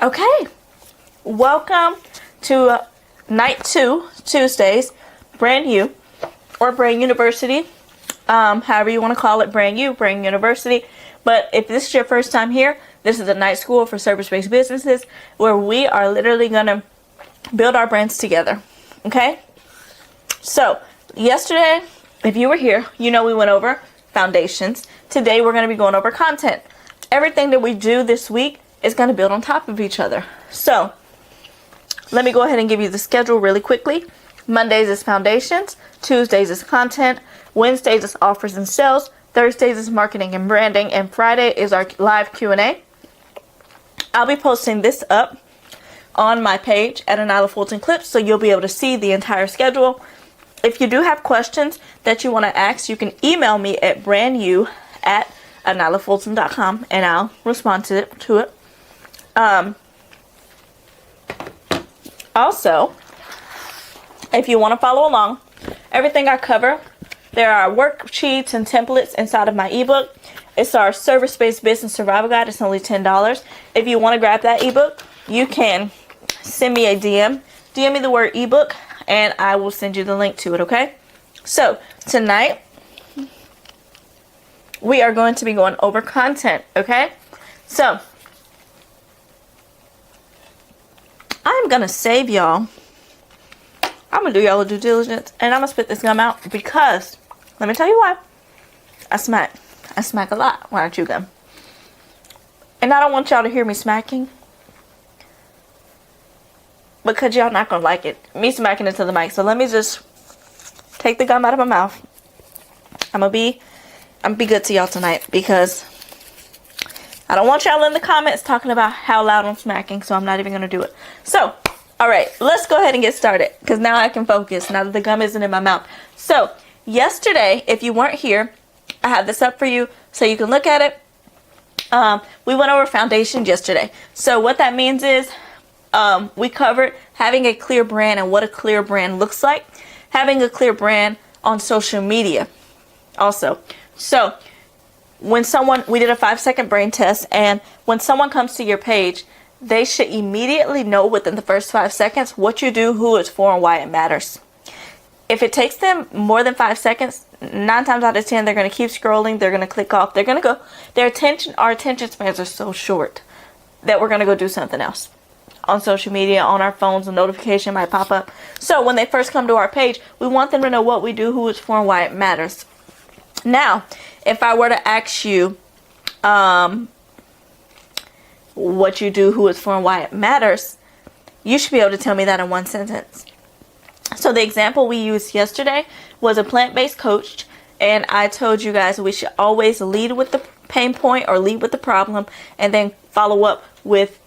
Okay, welcome to night 2, Tuesdays, BrandU, or Brand University, however you want to call it, BrandU, Brand University. But if this is your first time here, this is a night school for service-based businesses where we are literally going to build our brands together, okay? So, yesterday, if you were here, you know we went over foundations. Today, we're going to be going over content. Everything that we do this week is going to build on top of each other. So, let me go ahead and give you the schedule really quickly. Mondays is foundations. Tuesdays is content. Wednesdays is offers and sales. Thursdays is marketing and branding. And Friday is our live Q&A. I'll be posting this up on my page at Anila Fulton Clips, so you'll be able to see the entire schedule. If you do have questions that you want to ask, you can email me at brandu@anilafulton.com and I'll respond to it. Also, if you want to follow along, everything I cover, there are worksheets and templates inside of my ebook. It's our service-based business survival guide. It's only $10. If you want to grab that ebook, you can send me a DM. DM me the word ebook, and I will send you the link to it, okay? So, tonight, we are going to be going over content, okay? So, I'm going to save y'all. I'm going to do y'all a due diligence, and I'm going to spit this gum out because, let me tell you why. I smack a lot when I chew gum. And I don't want y'all to hear me smacking, because y'all not going to like it. Me smacking into the mic. So let me just take the gum out of my mouth. I'm going to be good to y'all tonight, because I don't want y'all in the comments talking about how loud I'm smacking, so I'm not even going to do it. So, alright, let's go ahead and get started, because now I can focus, now that the gum isn't in my mouth. So, yesterday, if you weren't here, I have this up for you so you can look at it. We went over foundations yesterday. So, what that means is, we covered having a clear brand and what a clear brand looks like. Having a clear brand on social media also. So, we did a 5-second brain test, and when someone comes to your page, they should immediately know within the first 5 seconds what you do, who it's for, and why it matters. If it takes them more than 5 seconds, 9 times out of 10, they're going to keep scrolling, they're going to click off, they're going to go, our attention spans are so short that we're going to go do something else. On social media, on our phones, a notification might pop up. So when they first come to our page, we want them to know what we do, who it's for, and why it matters. Now, if I were to ask you what you do, who it's for, and why it matters, you should be able to tell me that in one sentence. So the example we used yesterday was a plant-based coach, and I told you guys we should always lead with the pain point or lead with the problem, and then follow up with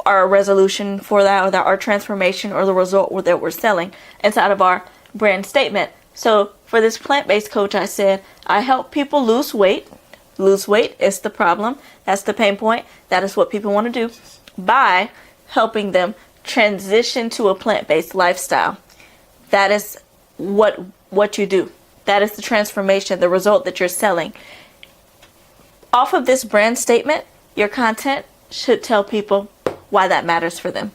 our resolution for that, or our transformation, or the result that we're selling inside of our brand statement. So for this plant-based coach, I said, I help people lose weight. Lose weight is the problem. That's the pain point. That is what people want to do, by helping them transition to a plant-based lifestyle. That is what you do. That is the transformation, the result that you're selling. Off of this brand statement, your content should tell people why that matters for them.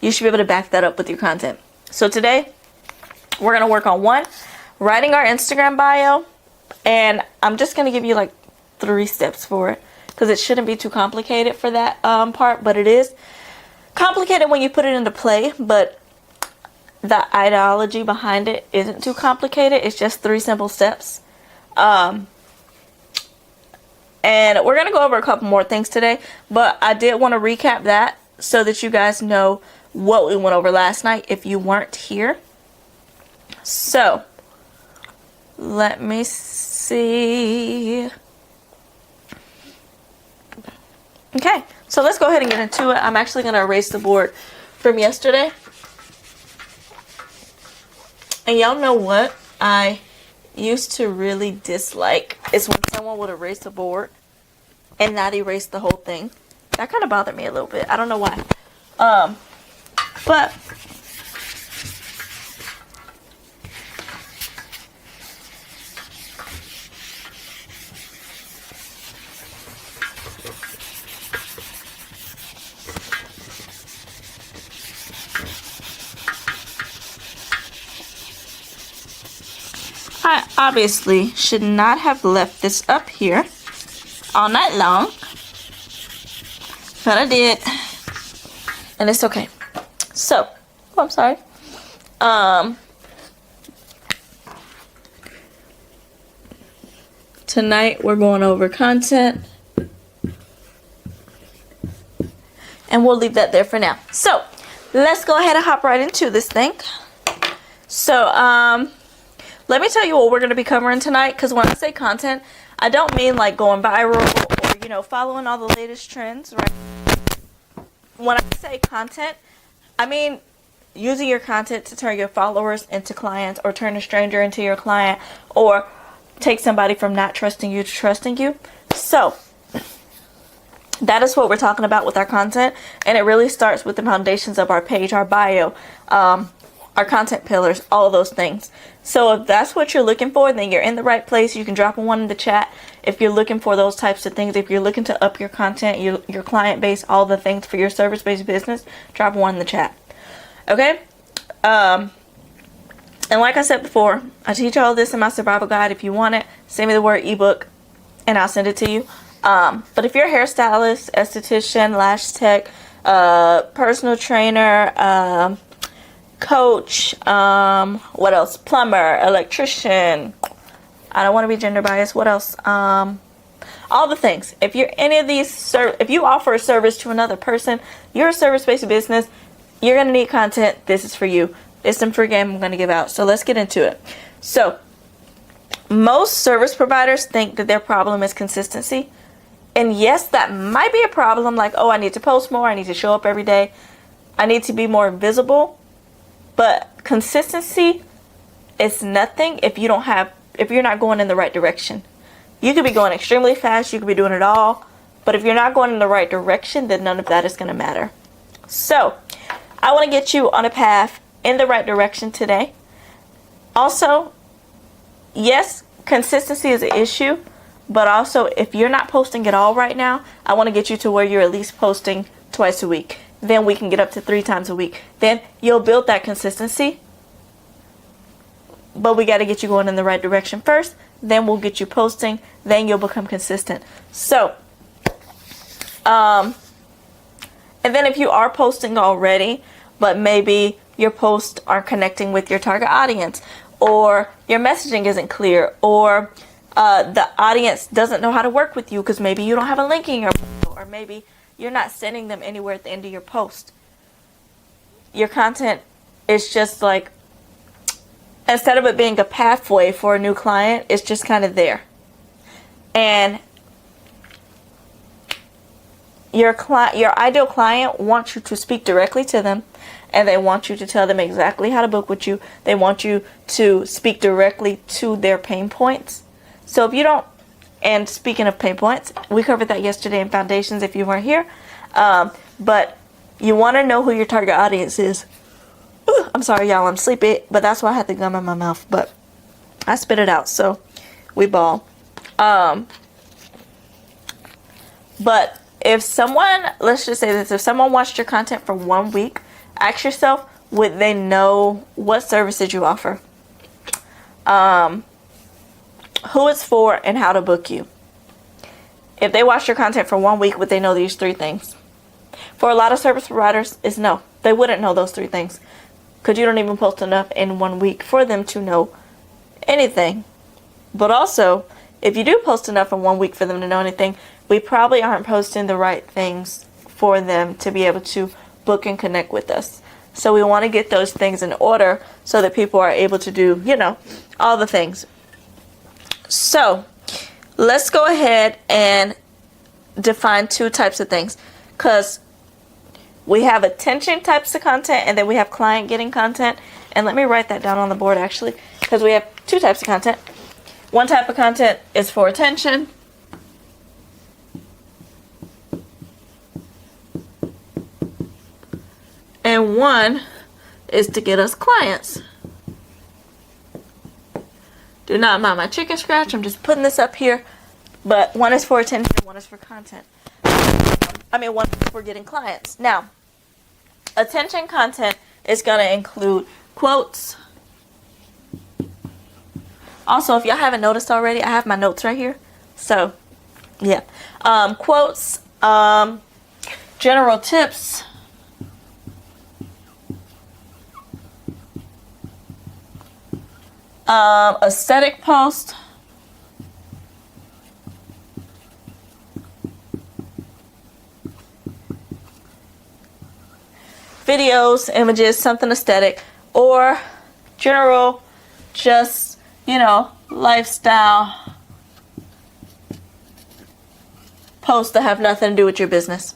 You should be able to back that up with your content. So today, we're going to work on 1, writing our Instagram bio. And I'm just going to give you like 3 steps for it, because it shouldn't be too complicated for that part. But it is complicated when you put it into play. But the ideology behind it isn't too complicated. It's just 3 simple steps. And we're going to go over a couple more things today. But I did want to recap that so that you guys know what we went over last night if you weren't here. So, let me see. Okay, so let's go ahead and get into it. I'm actually going to erase the board from yesterday. And y'all know what I used to really dislike is when someone would erase the board and not erase the whole thing. That kind of bothered me a little bit. I don't know why. But I obviously should not have left this up here all night long, but I did, and it's okay. So, oh, I'm sorry. Tonight we're going over content, and we'll leave that there for now. So, let's go ahead and hop right into this thing. So, let me tell you what we're going to be covering tonight, because when I say content, I don't mean like going viral or, you know, following all the latest trends, right? When I say content, I mean using your content to turn your followers into clients, or turn a stranger into your client, or take somebody from not trusting you to trusting you. So, that is what we're talking about with our content, and it really starts with the foundations of our page, our bio, our content pillars, all of those things. So if that's what you're looking for, then you're in the right place. You can drop one in the chat if you're looking for those types of things. If you're looking to up your content, your client base, all the things for your service-based business, drop one in the chat. Okay? And like I said before, I teach all this in my survival guide. If you want it, send me the word ebook and I'll send it to you. But if you're a hairstylist, esthetician, lash tech, personal trainer, coach, what else? Plumber, electrician. I don't want to be gender biased. What else? All the things. If you're any of these, if you offer a service to another person, you're a service-based business, you're going to need content. This is for you. It's some free game I'm going to give out. So let's get into it. So most service providers think that their problem is consistency. And yes, that might be a problem. Like, oh, I need to post more. I need to show up every day. I need to be more visible. But consistency is nothing if you're not going in the right direction. You could be going extremely fast. You could be doing it all. But if you're not going in the right direction, then none of that is going to matter. So I want to get you on a path in the right direction today. Also, yes, consistency is an issue. But also, if you're not posting at all right now, I want to get you to where you're at least posting twice a week. Then we can get up to 3 times a week. Then you'll build that consistency. But we got to get you going in the right direction first. Then we'll get you posting. Then you'll become consistent. So, and then if you are posting already, but maybe your posts aren't connecting with your target audience, or your messaging isn't clear, or the audience doesn't know how to work with you because maybe you don't have a link in your bio, or maybe you're not sending them anywhere at the end of your post. Your content is just like, instead of it being a pathway for a new client, it's just kind of there. And your ideal client wants you to speak directly to them, and they want you to tell them exactly how to book with you. They want you to speak directly to their pain points. So if you don't, and speaking of pain points, we covered that yesterday in Foundations if you weren't here. But you want to know who your target audience is. Ooh, I'm sorry, y'all, I'm sleepy, but that's why I had the gum in my mouth. But I spit it out, so we ball. But if someone, let's just say this, if someone watched your content for 1 week, ask yourself, would they know what services you offer? Who it's for, and how to book you. If they watch your content for 1 week, would they know these 3 things? For a lot of service providers, it's no. They wouldn't know those 3 things. Because you don't even post enough in 1 week for them to know anything. But also, if you do post enough in 1 week for them to know anything, we probably aren't posting the right things for them to be able to book and connect with us. So we want to get those things in order so that people are able to do, you know, all the things. So let's go ahead and define 2 types of things, because we have attention types of content, and then we have client getting content. And let me write that down on the board actually, because we have 2 types of content. One type of content is for attention, and one is to get us clients. Do not mind my chicken scratch. I'm just putting this up here. But one is for attention, one is for content. One is for getting clients. Now, attention content is going to include quotes, Also, if y'all haven't noticed already, I have my notes right here. So, yeah. Quotes, general tips. Aesthetic post. Videos, images, something aesthetic, or general, just, lifestyle posts that have nothing to do with your business.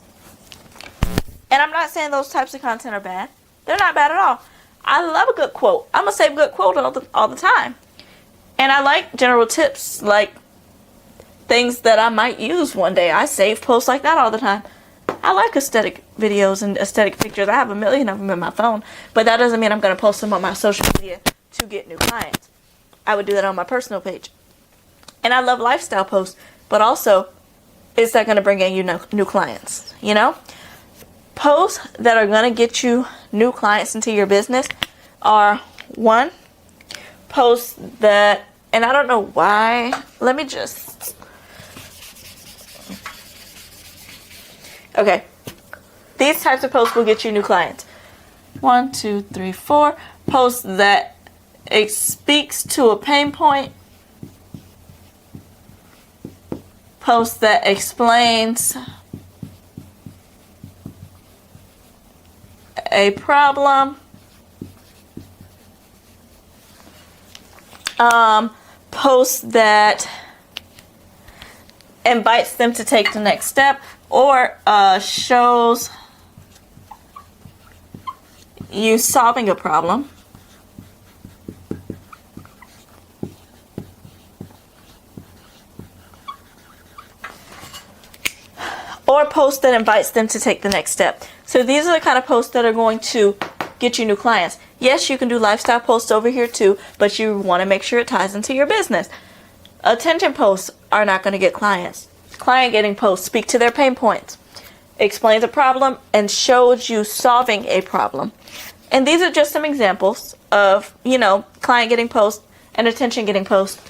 And I'm not saying those types of content are bad. They're not bad at all. I love a good quote. I'm going to save a good quote all the time. And I like general tips, like things that I might use one day. I save posts like that all the time. I like aesthetic videos and aesthetic pictures. I have a million of them in my phone. But that doesn't mean I'm going to post them on my social media to get new clients. I would do that on my personal page. And I love lifestyle posts. But also, is that going to bring in you new clients? Posts that are going to get you new clients into your business are, one, posts that, and I don't know why, okay, these types of posts will get you new clients. 1, 2, 3, 4, posts that it speaks to a pain point, posts that explains a problem, posts that invites them to take the next step, or shows you solving a problem, or post that invites them to take the next step. So these are the kind of posts that are going to get you new clients. Yes, you can do lifestyle posts over here too, but you want to make sure it ties into your business. Attention posts are not going to get clients. Client getting posts speak to their pain points, explains a problem, and shows you solving a problem. And these are just some examples of, client getting posts and attention getting posts.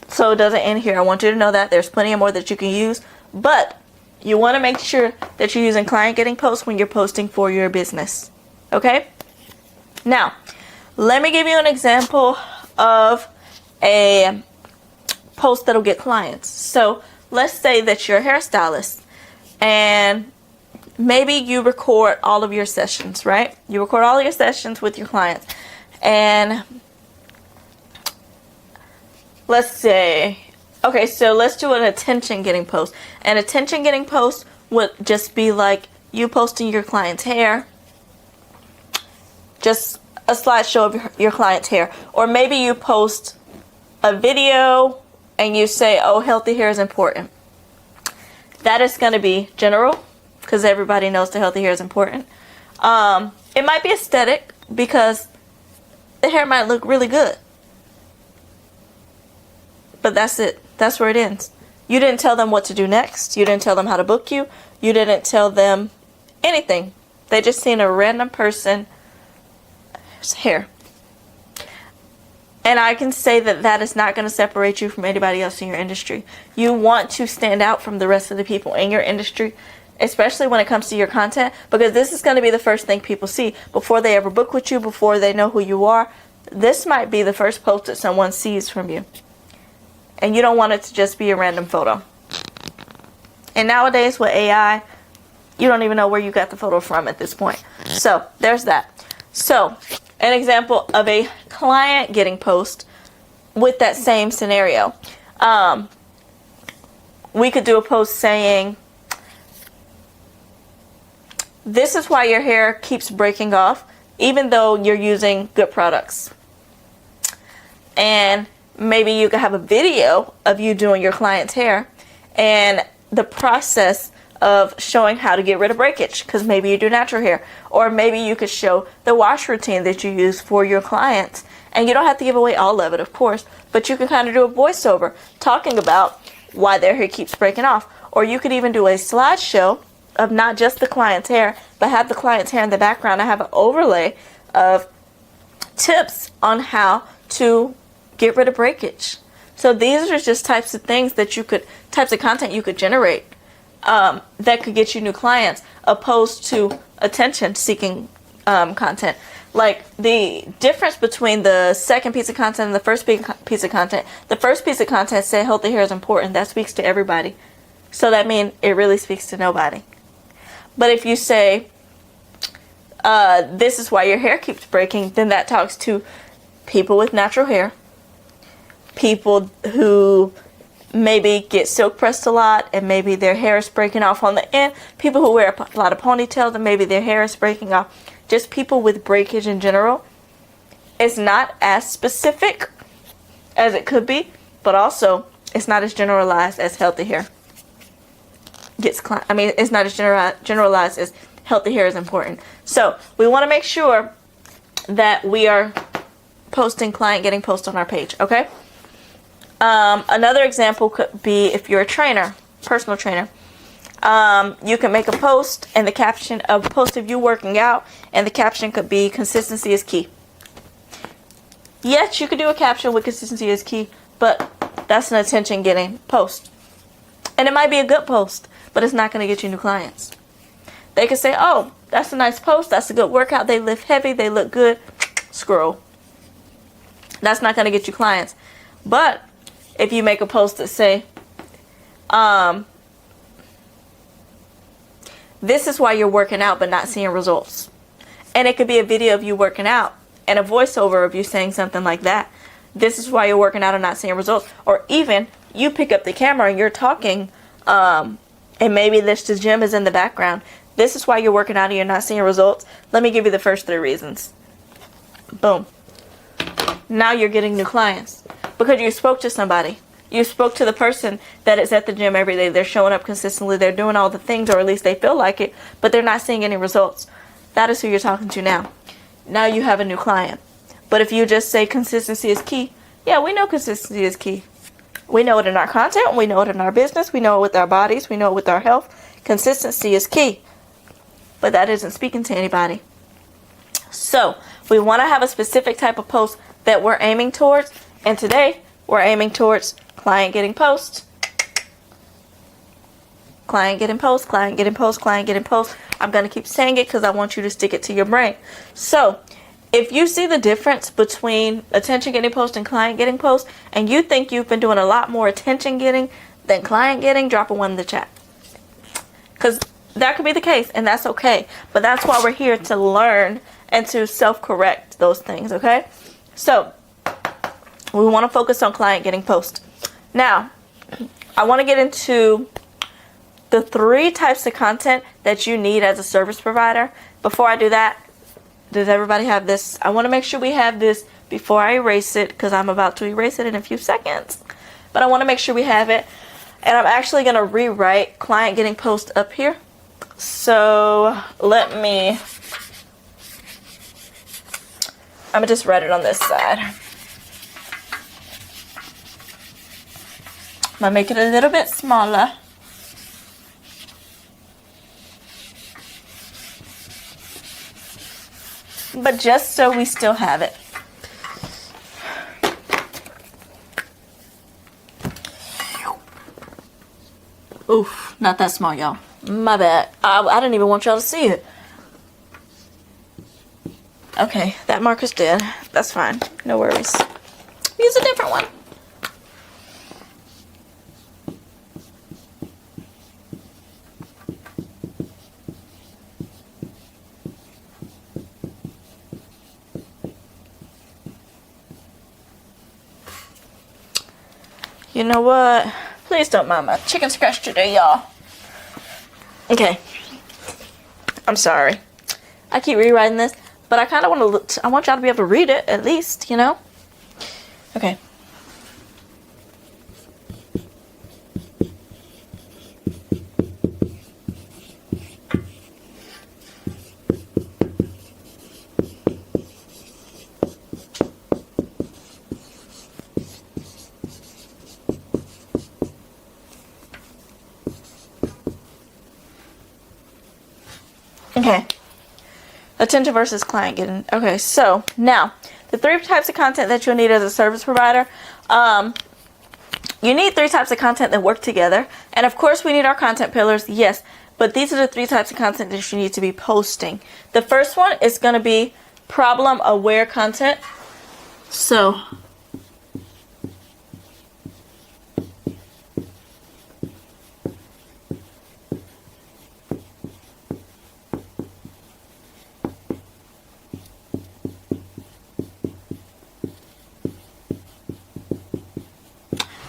So it doesn't end here. I want you to know that there's plenty of more that you can use, but you want to make sure that you're using client getting posts when you're posting for your business. Okay? Now, let me give you an example of a post that'll get clients. So let's say that you're a hairstylist and maybe you record all of your sessions, right? You record all your sessions with your clients. And let's say, okay, so let's do an attention getting post. An attention getting post would just be like you posting your client's hair, just a slideshow of your client's hair. Or maybe you post a video and you say, oh, healthy hair is important. That is going to be general because everybody knows the healthy hair is important. It might be aesthetic because the hair might look really good. But that's it. That's where it ends. You didn't tell them what to do next. You didn't tell them how to book you. You didn't tell them anything. They just seen a random person's hair. And I can say that that is not going to separate you from anybody else in your industry. You want to stand out from the rest of the people in your industry, especially when it comes to your content, because this is going to be the first thing people see before they ever book with you, before they know who you are. This might be the first post that someone sees from you. And you don't want it to just be a random photo. And nowadays with AI, you don't even know where you got the photo from at this point. So there's that. So an example of a client getting post with that same scenario. We could do a post saying, this is why your hair keeps breaking off, even though you're using good products. And maybe you could have a video of you doing your client's hair and the process of showing how to get rid of breakage, because maybe you do natural hair, or maybe you could show the wash routine that you use for your clients. And you don't have to give away all of it, of course, but you can kind of do a voiceover talking about why their hair keeps breaking off. Or you could even do a slideshow of not just the client's hair, but have the client's hair in the background and have an overlay of tips on how to get rid of breakage. So these are just types of things that types of content you could generate that could get you new clients, opposed to attention seeking content. Like the difference between the second piece of content and the first piece of content. The first piece of content said healthy hair is important. That speaks to everybody. So that means it really speaks to nobody. But if you say, this is why your hair keeps breaking, then that talks to people with natural hair, people who maybe get silk pressed a lot and maybe their hair is breaking off on the end, people who wear a lot of ponytails and maybe their hair is breaking off, just people with breakage in general. It's not as specific as it could be, but also it's not as generalized as healthy hair it's not as generalized as healthy hair is important. So we want to make sure that we are posting client getting posts on our page. Okay. Another example could be if you're a trainer, personal trainer. You can make a post and the caption of post of you working out, and the caption could be consistency is key. Yes, you could do a caption with consistency is key, but that's an attention getting post. And it might be a good post, but it's not going to get you new clients. They could say, oh, that's a nice post. That's a good workout. They lift heavy. They look good. Scroll. That's not going to get you clients. But if you make a post that say, this is why you're working out but not seeing results. And it could be a video of you working out and a voiceover of you saying something like that. This is why you're working out and not seeing results. Or even you pick up the camera and you're talking, and maybe the gym is in the background. This is why you're working out and you're not seeing results. Let me give you the first 3 reasons. Boom. Now you're getting new clients because you spoke to somebody. You spoke to the person that is at the gym every day. They're showing up consistently. They're doing all the things, or at least they feel like it, but they're not seeing any results. That is who you're talking to now. Now you have a new client. But if you just say consistency is key, yeah, we know consistency is key. We know it in our content. We know it in our business. We know it with our bodies. We know it with our health. Consistency is key. But that isn't speaking to anybody. So we want to have a specific type of post that we're aiming towards. And today we're aiming towards client getting posts. Client getting posts, client getting posts, client getting posts. I'm going to keep saying it because I want you to stick it to your brain. So if you see the difference between attention getting posts and client getting posts, and you think you've been doing a lot more attention getting than client getting, drop a 1 in the chat. Because that could be the case, and that's okay. But that's why we're here, to learn and to self-correct those things, okay? So we want to focus on client getting posts. Now, I want to get into the 3 types of content that you need as a service provider. Before I do that, does everybody have this? I want to make sure we have this before I erase it, because I'm about to erase it in a few seconds. But I want to make sure we have it. And I'm actually going to rewrite client getting post up here. So I'm going to just write it on this side. I'm going to make it a little bit smaller. But just so we still have it. Oof, not that small, y'all. My bad. I didn't even want y'all to see it. Okay, that marker's dead. That's fine. No worries. Use a different one. You know what? Please don't mind my chicken scratch today, y'all. Okay. I'm sorry. I keep rewriting this, but I kind of want to. I want y'all to be able to read it at least, you know. Okay. Okay. Attention versus client getting. Okay, so now the 3 types of content that you'll need as a service provider. You need 3 types of content that work together. And of course, we need our content pillars, yes. But these are the 3 types of content that you need to be posting. The first one is going to be problem-aware content. So,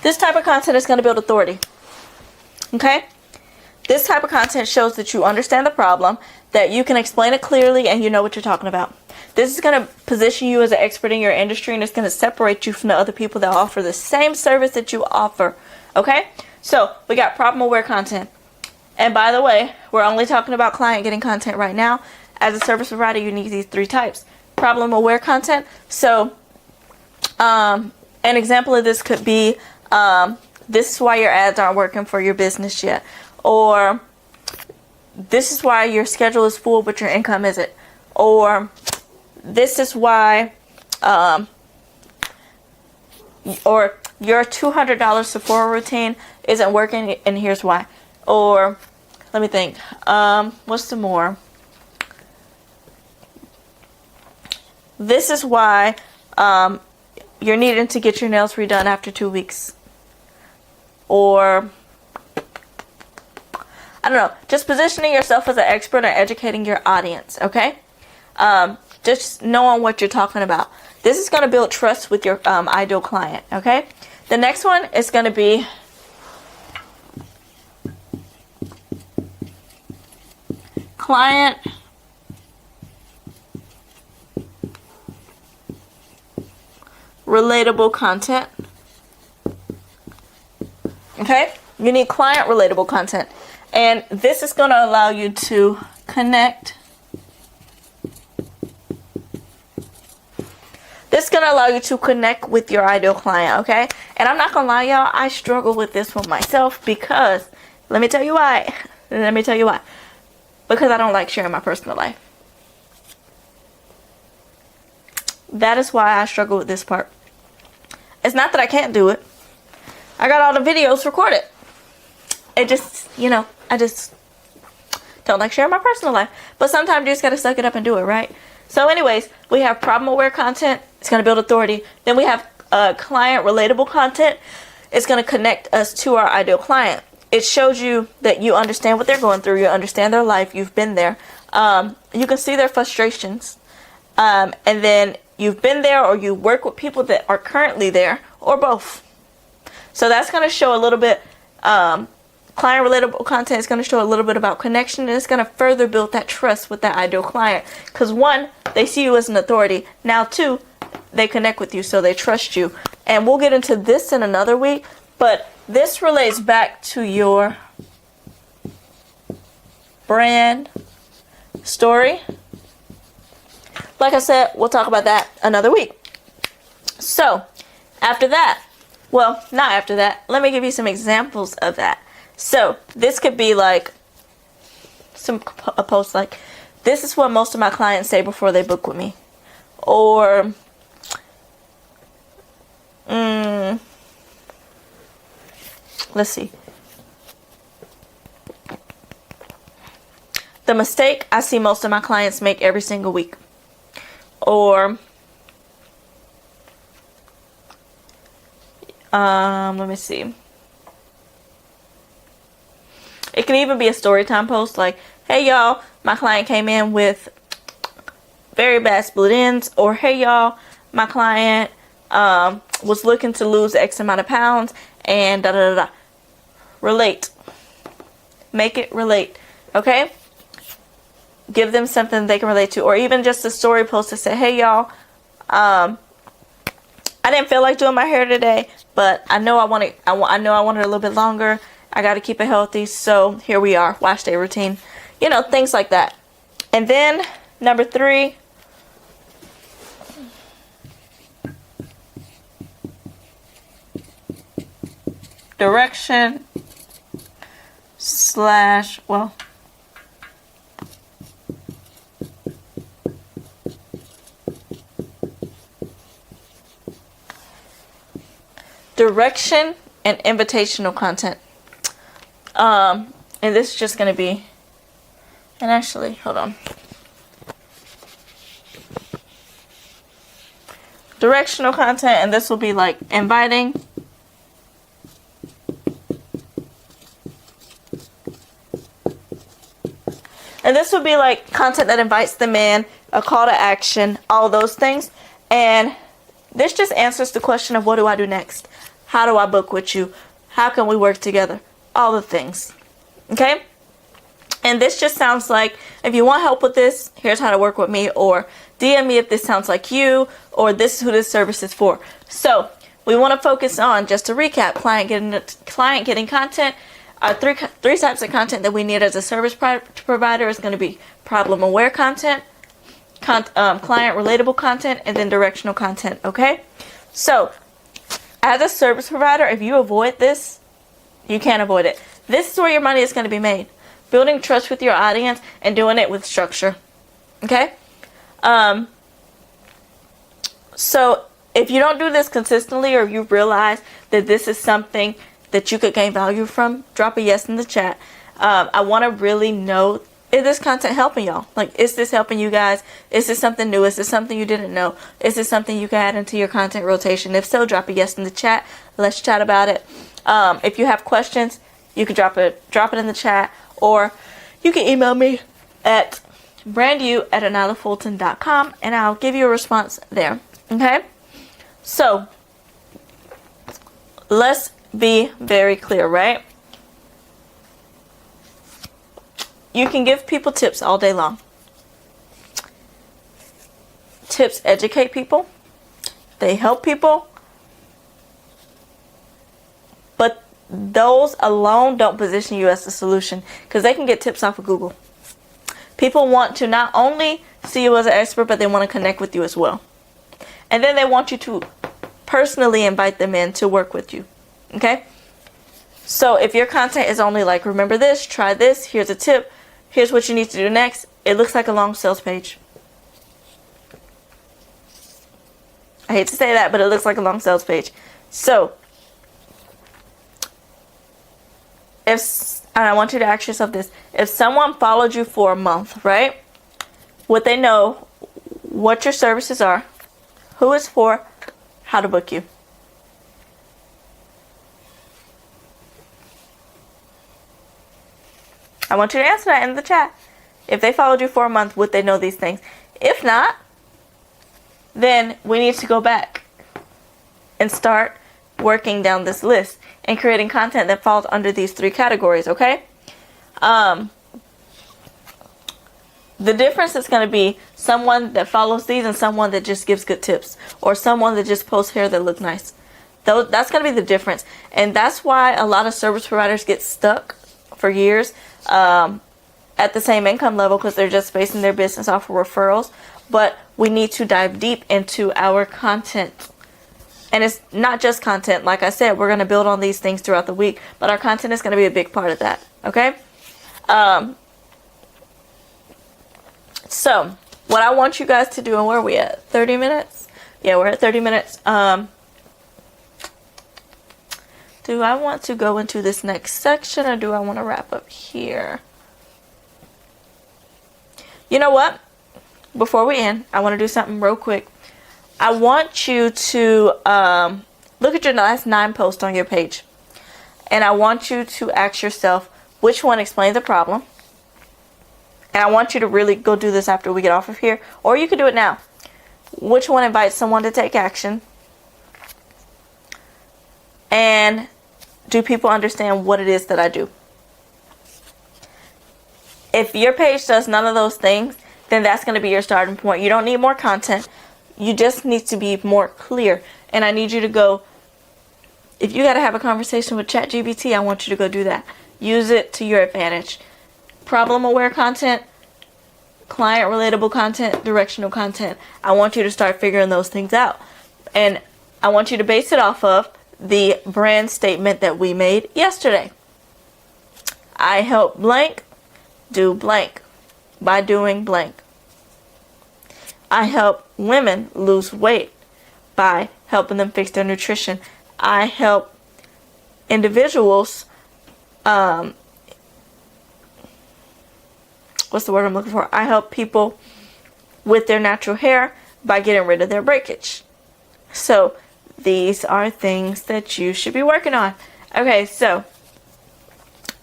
this type of content is going to build authority. Okay? This type of content shows that you understand the problem, that you can explain it clearly, and you know what you're talking about. This is going to position you as an expert in your industry, and it's going to separate you from the other people that offer the same service that you offer. Okay? So, we got problem-aware content. And by the way, we're only talking about client getting content right now. As a service provider, you need these 3 types. Problem-aware content. So, an example of this could be, this is why your ads aren't working for your business yet. Or, this is why your schedule is full but your income isn't. Or, this is why, or your $200 Sephora routine isn't working and here's why. Or, let me think, what's some more? This is why, you're needing to get your nails redone after 2 weeks. Or, I don't know, just positioning yourself as an expert and educating your audience, okay? Just knowing what you're talking about. This is going to build trust with your ideal client, okay? The next one is going to be client relatable content. Okay? You need client relatable content. And this is going to allow you to connect. This is going to allow you to connect with your ideal client, okay? And I'm not going to lie, y'all, I struggle with this one myself because, let me tell you why. Let me tell you why. Because I don't like sharing my personal life. That is why I struggle with this part. It's not that I can't do it. I got all the videos recorded. It just, you know, I just don't like sharing my personal life. But sometimes you just got to suck it up and do it, right? So anyways, we have problem-aware content. It's going to build authority. Then we have client relatable content. It's going to connect us to our ideal client. It shows you that you understand what they're going through. You understand their life. You've been there. You can see their frustrations. And then you've been there or you work with people that are currently there or both. So that's going to show a little bit, client relatable content is going to show a little bit about connection, and it's going to further build that trust with that ideal client. Because 1, they see you as an authority. Now 2, they connect with you, so they trust you. And we'll get into this in another week, but this relates back to your brand story. Like I said, we'll talk about that another week. So, after that, well, not after that, let me give you some examples of that. So, this could be like a post like, this is what most of my clients say before they book with me. Or, let's see. The mistake I see most of my clients make every single week. Or, let me see. It can even be a story time post like, hey y'all, my client came in with very bad split ends. Or, hey y'all, my client was looking to lose X amount of pounds and da da da da. Relate. Make it relate. Okay? Give them something they can relate to. Or even just a story post to say, hey y'all, I didn't feel like doing my hair today, but I know I want it a little bit longer. I got to keep it healthy, so here we are. Wash day routine. You know, things like that. And then number 3, direction / well, direction and invitational content. And this is just going to be, and actually, hold on. Directional content, and this will be like inviting. And this would be like content that invites them in, a call to action, all those things. And this just answers the question of what do I do next? How do I book with you? How can we work together? All the things. Okay? And this just sounds like, if you want help with this, here's how to work with me, or DM me if this sounds like you, or this is who this service is for. So we want to focus on, just to recap, client getting content. Three types of content that we need as a service provider is going to be problem aware content, client relatable content, and then directional content. Okay, so as a service provider, if you avoid this, you can't avoid it. This is where your money is going to be made. Building trust with your audience and doing it with structure. Okay, so if you don't do this consistently, or you realize that this is something that you could gain value from, drop a yes in the chat. I want to really know, is this content helping y'all? Like, is this helping you guys? Is this something new? Is this something you didn't know? Is this something you can add into your content rotation? If so, drop a yes in the chat. Let's chat about it. If you have questions, you can drop it in the chat, or you can email me at BrandU@anilafulton.com, and I'll give you a response there. Okay? So, let's be very clear, right? You can give people tips all day long. Tips educate people. They help people. But those alone don't position you as the solution, because they can get tips off of Google. People want to not only see you as an expert, but they want to connect with you as well. And then they want you to personally invite them in to work with you. Okay? So if your content is only like, remember this, try this, here's a tip, here's what you need to do next, it looks like a long sales page. I hate to say that, but it looks like a long sales page. So, and I want you to ask yourself this, if someone followed you for a month, right? Would they know what your services are, who it's for, how to book you? I want you to answer that in the chat. If they followed you for a month, would they know these things? If not, then we need to go back and start working down this list and creating content that falls under these three categories, okay? The difference is going to be someone that follows these and someone that just gives good tips, or someone that just posts hair that look nice. That's going to be the difference. And that's why a lot of service providers get stuck for years at the same income level, because they're just basing their business off of referrals. But we need to dive deep into our content. And it's not just content. Like I said, we're going to build on these things throughout the week, but our content is going to be a big part of that. Okay? So, what I want you guys to do, and where are we at? 30 minutes? Yeah, we're at 30 minutes. Do I want to go into this next section, or do I want to wrap up here? You know what? Before we end, I want to do something real quick. I want you to look at your last 9 posts on your page. And I want you to ask yourself, which one explains the problem? And I want you to really go do this after we get off of here. Or you can do it now. Which one invites someone to take action? And do people understand what it is that I do? If your page does none of those things, then that's going to be your starting point. You don't need more content. You just need to be more clear. And I need you to go, if you got to have a conversation with ChatGPT, I want you to go do that. Use it to your advantage. Problem aware content, client relatable content, directional content. I want you to start figuring those things out. And I want you to base it off of the brand statement that we made yesterday. I help blank do blank by doing blank. I help women lose weight by helping them fix their nutrition. I help individuals, what's the word I'm looking for? I help people with their natural hair by getting rid of their breakage. So these are things that you should be working on. Okay, so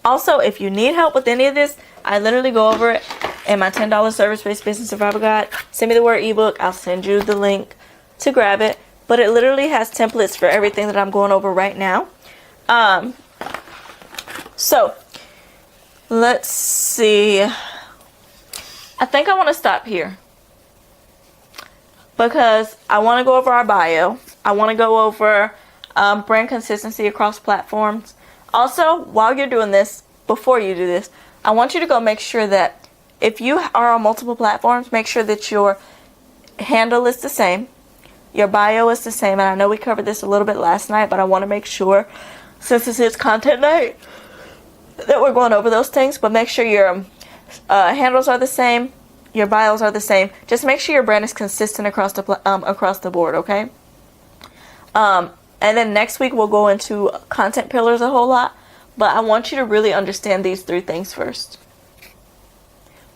also, if you need help with any of this, I literally go over it in my $10 service-based business survival guide. Send me the word ebook. I'll send you the link to grab it. But it literally has templates for everything that I'm going over right now. So let's see. I think I want to stop here because I want to go over our bio. I want to go over brand consistency across platforms. Also, while you're doing this, before you do this, I want you to go make sure that if you are on multiple platforms, make sure that your handle is the same, your bio is the same. And I know we covered this a little bit last night, but I want to make sure, since this is content night, that we're going over those things. But make sure your handles are the same, your bios are the same. Just make sure your brand is consistent across the board, okay? And then next week we'll go into content pillars a whole lot. But I want you to really understand these 3 things first.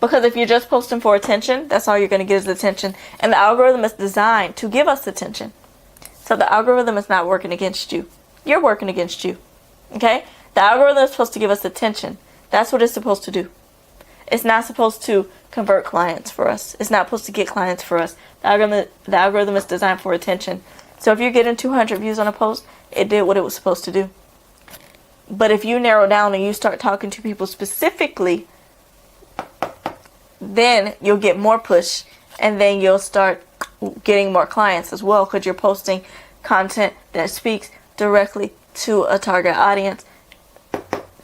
Because if you're just posting for attention, that's all you're going to get is attention. And the algorithm is designed to give us attention. So the algorithm is not working against you. You're working against you. Okay? The algorithm is supposed to give us attention. That's what it's supposed to do. It's not supposed to convert clients for us. It's not supposed to get clients for us. The algorithm is designed for attention. So if you're getting 200 views on a post, it did what it was supposed to do. But if you narrow down and you start talking to people specifically, then you'll get more push, and then you'll start getting more clients as well, because you're posting content that speaks directly to a target audience.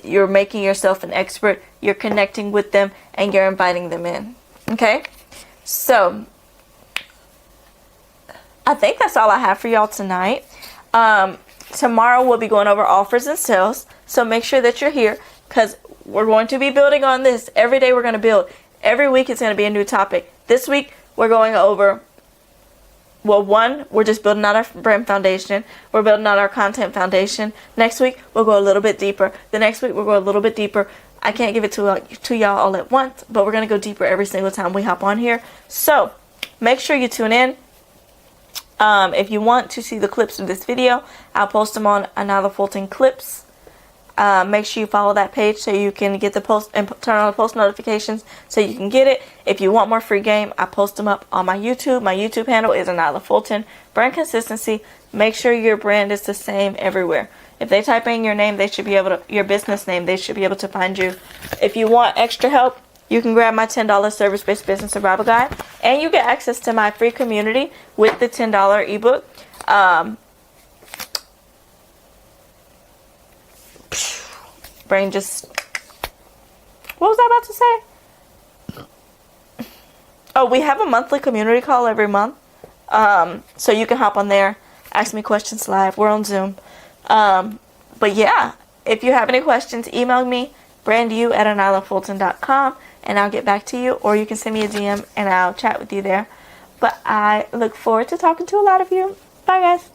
You're making yourself an expert, you're connecting with them, and you're inviting them in. Okay? So I think that's all I have for y'all tonight. Tomorrow we'll be going over offers and sales. So make sure that you're here, because we're going to be building on this. Every day we're going to build. Every week it's going to be a new topic. This week we're going over, well, one, we're just building out our brand foundation. We're building out our content foundation. Next week we'll go a little bit deeper. The next week we'll go a little bit deeper. I can't give it to y'all all at once, but we're going to go deeper every single time we hop on here. So make sure you tune in. If you want to see the clips of this video, I'll post them on Another Fulton Clips. Make sure you follow that page so you can get the post and turn on the post notifications so you can get it. If you want more free game, I post them up on my YouTube. My YouTube handle is Another Fulton. Brand consistency. Make sure your brand is the same everywhere. If they type in your name, they should be able to, your business name, they should be able to find you. If you want extra help, you can grab my $10 service-based business survival guide, and you get access to my free community with the $10 ebook. Brain just, what was I about to say? Oh, we have a monthly community call every month. So you can hop on there, ask me questions live. We're on Zoom. But yeah, if you have any questions, email me, BrandU@AnylaFulton.com, and I'll get back to you, or you can send me a DM and I'll chat with you there. But I look forward to talking to a lot of you. Bye, guys.